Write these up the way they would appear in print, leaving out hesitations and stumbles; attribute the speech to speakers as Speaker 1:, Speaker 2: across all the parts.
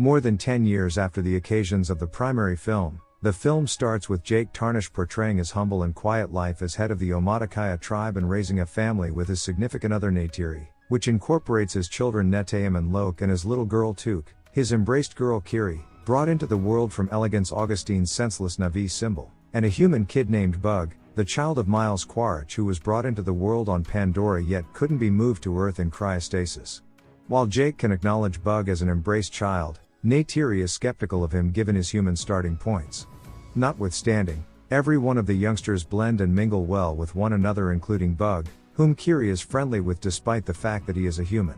Speaker 1: More than 10 years after the occasions of the primary film, the film starts with Jake Tarnish portraying his humble and quiet life as head of the Omaticaya tribe and raising a family with his significant other Neytiri, which incorporates his children Netayam and Lok and his little girl Tuk, his embraced girl Kiri, brought into the world from Elegance Augustine's senseless Navi symbol, and a human kid named Bug, the child of Miles Quaritch, who was brought into the world on Pandora yet couldn't be moved to Earth in cryostasis. While Jake can acknowledge Bug as an embraced child, Neytiri is skeptical of him given his human starting points. Notwithstanding, every one of the youngsters blend and mingle well with one another, including Bug, whom Kiri is friendly with despite the fact that he is a human.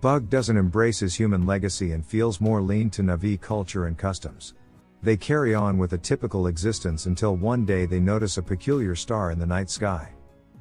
Speaker 1: Bug doesn't embrace his human legacy and feels more lean to Navi culture and customs. They carry on with a typical existence until one day they notice a peculiar star in the night sky.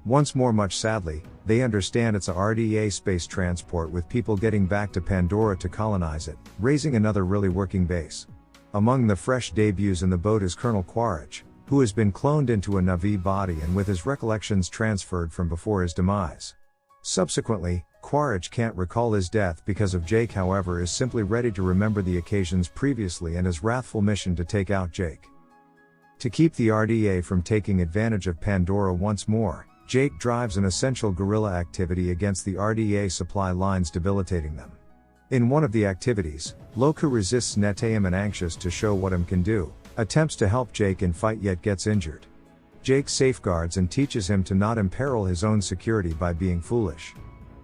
Speaker 1: Once more, much sadly, they understand it's a RDA space transport with people getting back to Pandora to colonize it, raising another really working base. Among the fresh debuts in the boat is Colonel Quaritch, who has been cloned into a Navi body and with his recollections transferred from before his demise. Subsequently, Quaritch can't recall his death because of Jake, however is simply ready to remember the occasions previously and his wrathful mission to take out Jake. To keep the RDA from taking advantage of Pandora once more, Jake drives an essential guerrilla activity against the RDA supply lines, debilitating them. In one of the activities, Lok, who resists Netayam and anxious to show what him can do, attempts to help Jake in fight yet gets injured. Jake safeguards and teaches him to not imperil his own security by being foolish.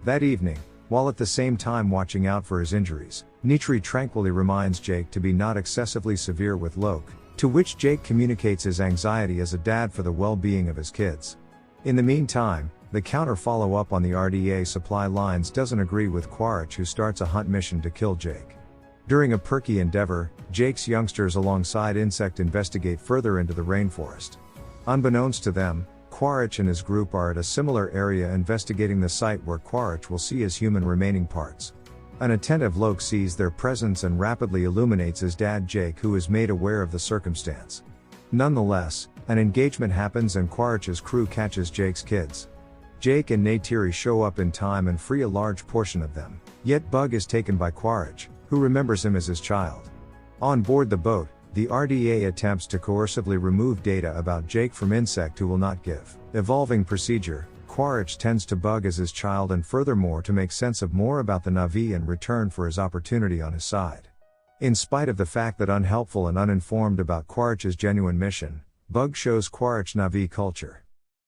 Speaker 1: That evening, while at the same time watching out for his injuries, Neytiri tranquilly reminds Jake to be not excessively severe with Lok, to which Jake communicates his anxiety as a dad for the well-being of his kids. In the meantime, the counter follow-up on the RDA supply lines doesn't agree with Quaritch, who starts a hunt mission to kill Jake. During a perky endeavor, Jake's youngsters alongside Insect investigate further into the rainforest. Unbeknownst to them, Quaritch and his group are at a similar area investigating the site where Quaritch will see his human remaining parts. An attentive Lok sees their presence and rapidly illuminates his dad Jake, who is made aware of the circumstance. Nonetheless, an engagement happens and Quaritch's crew catches Jake's kids. Jake and Neytiri show up in time and free a large portion of them, yet Bug is taken by Quaritch, who remembers him as his child. On board the boat, the RDA attempts to coercively remove data about Jake from Insect, who will not give. Evolving procedure, Quaritch tends to Bug as his child and furthermore to make sense of more about the Navi in return for his opportunity on his side. In spite of the fact that unhelpful and uninformed about Quaritch's genuine mission, Bug shows Quaritch Navi culture.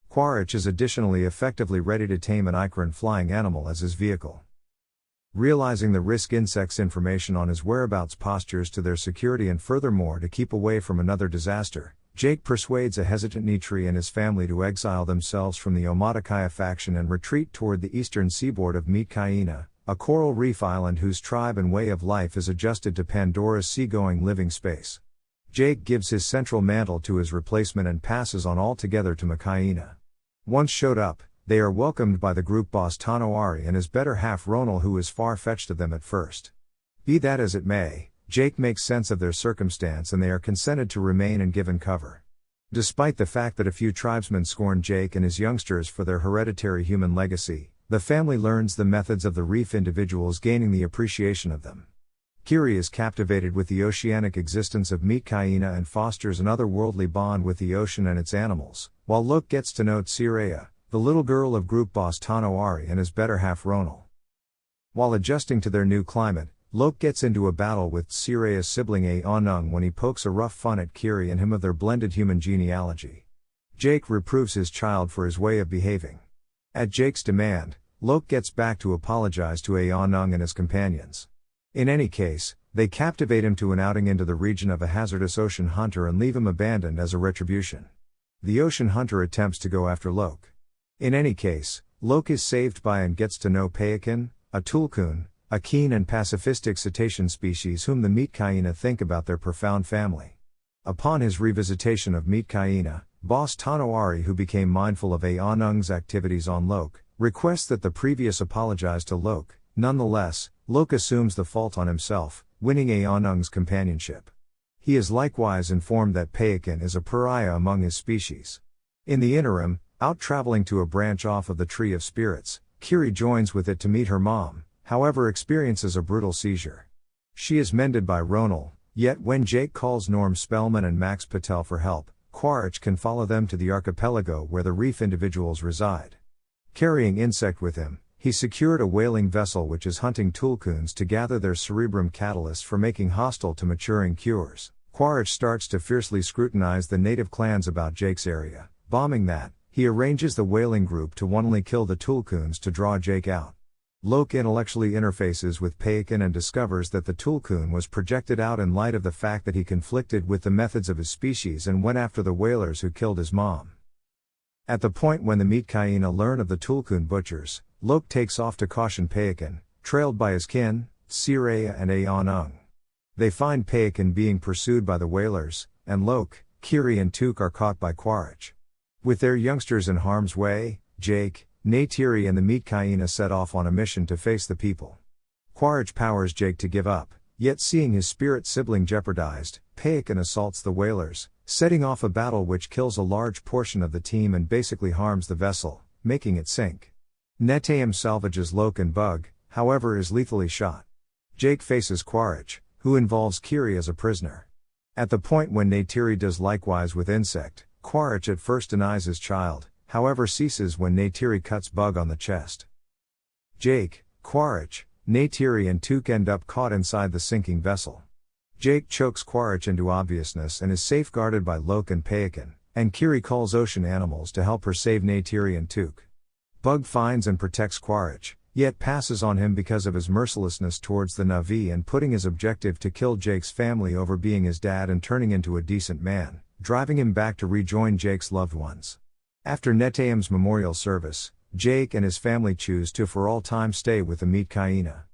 Speaker 1: Quaritch is additionally effectively ready to tame an Ikran flying animal as his vehicle. Realizing the risk, Insect's information on his whereabouts postures to their security and furthermore to keep away from another disaster, Jake persuades a hesitant Neytiri and his family to exile themselves from the Omaticaya faction and retreat toward the eastern seaboard of Meetkaina, a coral reef island whose tribe and way of life is adjusted to Pandora's seagoing living space. Jake gives his central mantle to his replacement and passes on altogether to Makaina. Once showed up, they are welcomed by the group boss Tano Ari and his better half Ronal, who is far-fetched of them at first. Be that as it may, Jake makes sense of their circumstance and they are consented to remain and given cover. Despite the fact that a few tribesmen scorn Jake and his youngsters for their hereditary human legacy, the family learns the methods of the reef individuals, gaining the appreciation of them. Kiri is captivated with the oceanic existence of Meetkaina and fosters an otherworldly bond with the ocean and its animals, while Lok gets to know Tsireya, the little girl of group boss Tano Ari and his better half Ronal. While adjusting to their new climate, Lok gets into a battle with Tsireya's sibling Aonung when he pokes a rough fun at Kiri and him of their blended human genealogy. Jake reproves his child for his way of behaving. At Jake's demand, Lok gets back to apologize to Aonung and his companions. In any case, they captivate him to an outing into the region of a hazardous ocean hunter and leave him abandoned as a retribution. The ocean hunter attempts to go after Lok. In any case, Lok is saved by and gets to know Payakin, a tulkun, a keen and pacifistic cetacean species whom the Meetkaina think about their profound family. Upon his revisitation of Meetkaina, boss Tano Ari, who became mindful of Aonung's activities on Lok, requests that the previous apologize to Lok. Nonetheless, Lok assumes the fault on himself, winning Aonung's companionship. He is likewise informed that Payakin is a pariah among his species. In the interim, out traveling to a branch off of the Tree of Spirits, Kiri joins with it to meet her mom, however experiences a brutal seizure. She is mended by Ronal, yet when Jake calls Norm Spellman and Max Patel for help, Quaritch can follow them to the archipelago where the reef individuals reside. Carrying Insect with him, he secured a whaling vessel which is hunting tulkuns to gather their cerebrum catalysts for making hostile to maturing cures. Quaritch starts to fiercely scrutinize the native clans about Jake's area. Bombing that, he arranges the whaling group to wantonly kill the tulkuns to draw Jake out. Loke intellectually interfaces with Payakan and discovers that the tulkun was projected out in light of the fact that he conflicted with the methods of his species and went after the whalers who killed his mom. At the point when the Meatkaina learn of the tulkun butchers, Loke takes off to caution Payakan, trailed by his kin, Siraya and Aonung. They find Payakan being pursued by the whalers, and Loke, Kiri and Took are caught by Quaritch. With their youngsters in harm's way, Jake, Neytiri and the Meatkaina set off on a mission to face the people. Quaritch powers Jake to give up, yet seeing his spirit sibling jeopardized, Payakan assaults the whalers, setting off a battle which kills a large portion of the team and basically harms the vessel, making it sink. Netayam salvages Loke and Bug, however is lethally shot. Jake faces Quaritch, who involves Kiri as a prisoner. At the point when Neytiri does likewise with Insect, Quaritch at first denies his child, however ceases when Neytiri cuts Bug on the chest. Jake, Quaritch, Neytiri and Took end up caught inside the sinking vessel. Jake chokes Quaritch into obviousness and is safeguarded by Loke and Payakan, and Kiri calls ocean animals to help her save Neytiri and Took. Bug finds and protects Quaritch, yet passes on him because of his mercilessness towards the Na'vi and putting his objective to kill Jake's family over being his dad and turning into a decent man, driving him back to rejoin Jake's loved ones. After Netayam's memorial service, Jake and his family choose to for all time stay with the Meatkaina.